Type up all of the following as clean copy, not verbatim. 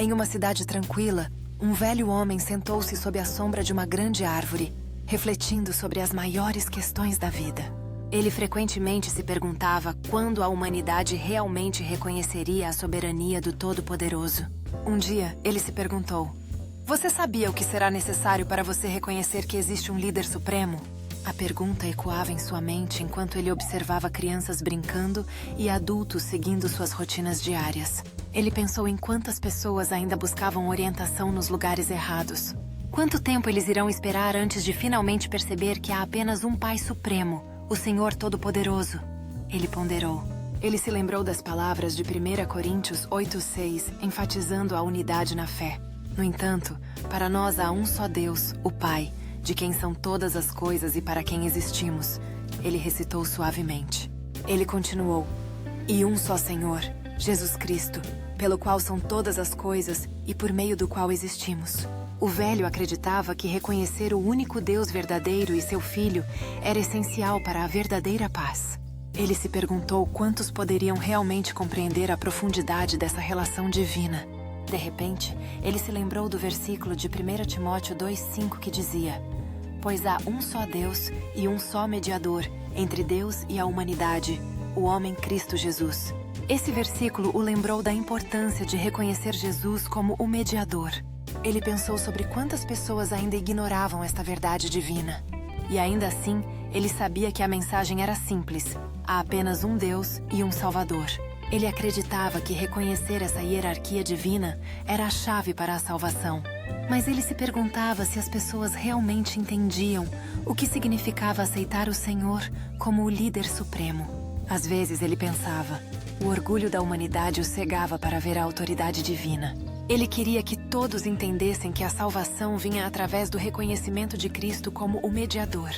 Em uma cidade tranquila, um velho homem sentou-se sob a sombra de uma grande árvore, refletindo sobre as maiores questões da vida. Ele frequentemente se perguntava quando a humanidade realmente reconheceria a soberania do Todo-Poderoso. Um dia, ele se perguntou: "Você sabia o que será necessário para você reconhecer que existe um líder supremo?" A pergunta ecoava em sua mente enquanto ele observava crianças brincando e adultos seguindo suas rotinas diárias. Ele pensou em quantas pessoas ainda buscavam orientação nos lugares errados. Quanto tempo eles irão esperar antes de finalmente perceber que há apenas um Pai Supremo, o Senhor Todo-Poderoso? Ele ponderou. Ele se lembrou das palavras de 1 Coríntios 8:6, enfatizando a unidade na fé. No entanto, para nós há um só Deus, o Pai, de quem são todas as coisas e para quem existimos. Ele recitou suavemente. Ele continuou: "E um só Senhor, Jesus Cristo, pelo qual são todas as coisas e por meio do qual existimos." O velho acreditava que reconhecer o único Deus verdadeiro e seu Filho era essencial para a verdadeira paz. Ele se perguntou quantos poderiam realmente compreender a profundidade dessa relação divina. De repente, ele se lembrou do versículo de 1 Timóteo 2:5 que dizia: "Pois há um só Deus e um só mediador entre Deus e a humanidade, o homem Cristo Jesus." Esse versículo o lembrou da importância de reconhecer Jesus como o mediador. Ele pensou sobre quantas pessoas ainda ignoravam esta verdade divina. E ainda assim, ele sabia que a mensagem era simples: há apenas um Deus e um Salvador. Ele acreditava que reconhecer essa hierarquia divina era a chave para a salvação. Mas ele se perguntava se as pessoas realmente entendiam o que significava aceitar o Senhor como o líder supremo. Às vezes ele pensava: o orgulho da humanidade o cegava para ver a autoridade divina. Ele queria que todos entendessem que a salvação vinha através do reconhecimento de Cristo como o mediador.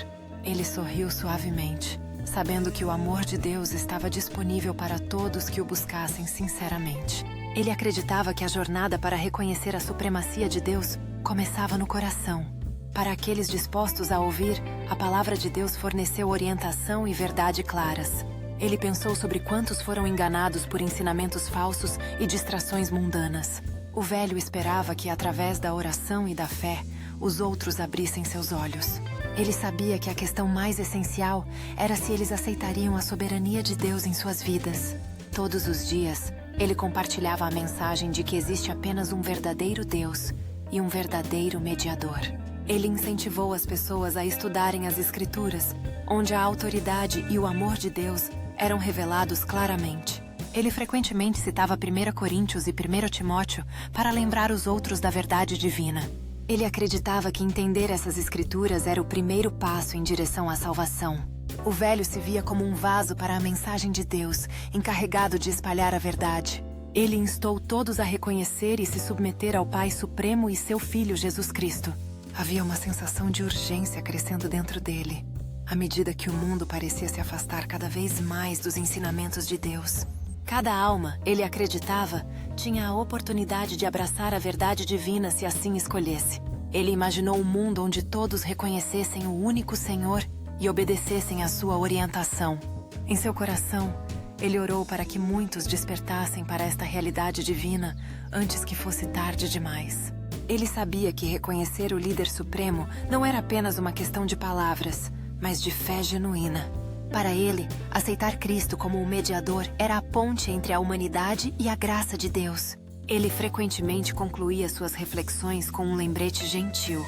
Ele sorriu suavemente, sabendo que o amor de Deus estava disponível para todos que o buscassem sinceramente. Ele acreditava que a jornada para reconhecer a supremacia de Deus começava no coração. Para aqueles dispostos a ouvir, a palavra de Deus forneceu orientação e verdade claras. Ele pensou sobre quantos foram enganados por ensinamentos falsos e distrações mundanas. O velho esperava que, através da oração e da fé, os outros abrissem seus olhos. Ele sabia que a questão mais essencial era se eles aceitariam a soberania de Deus em suas vidas. Todos os dias, ele compartilhava a mensagem de que existe apenas um verdadeiro Deus e um verdadeiro mediador. Ele incentivou as pessoas a estudarem as Escrituras, onde a autoridade e o amor de Deus eram revelados claramente. Ele frequentemente citava 1 Coríntios e 1 Timóteo para lembrar os outros da verdade divina. Ele acreditava que entender essas escrituras era o primeiro passo em direção à salvação. O velho se via como um vaso para a mensagem de Deus, encarregado de espalhar a verdade. Ele instou todos a reconhecer e se submeter ao Pai Supremo e seu Filho Jesus Cristo. Havia uma sensação de urgência crescendo dentro dele, à medida que o mundo parecia se afastar cada vez mais dos ensinamentos de Deus. Cada alma, ele acreditava, tinha a oportunidade de abraçar a verdade divina se assim escolhesse. Ele imaginou um mundo onde todos reconhecessem o único Senhor e obedecessem à sua orientação. Em seu coração, ele orou para que muitos despertassem para esta realidade divina antes que fosse tarde demais. Ele sabia que reconhecer o líder supremo não era apenas uma questão de palavras, mas de fé genuína. Para ele, aceitar Cristo como o mediador era a ponte entre a humanidade e a graça de Deus. Ele frequentemente concluía suas reflexões com um lembrete gentil: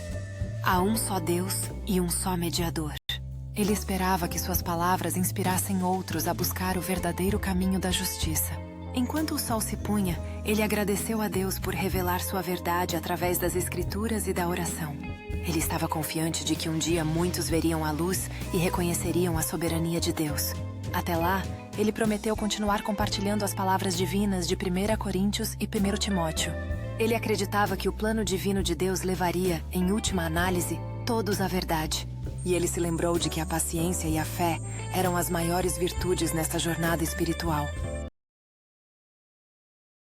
há um só Deus e um só mediador. Ele esperava que suas palavras inspirassem outros a buscar o verdadeiro caminho da justiça. Enquanto o sol se punha, ele agradeceu a Deus por revelar sua verdade através das Escrituras e da oração. Ele estava confiante de que um dia muitos veriam a luz e reconheceriam a soberania de Deus. Até lá, ele prometeu continuar compartilhando as palavras divinas de 1 Coríntios e 1 Timóteo. Ele acreditava que o plano divino de Deus levaria, em última análise, todos à verdade. E ele se lembrou de que a paciência e a fé eram as maiores virtudes nesta jornada espiritual.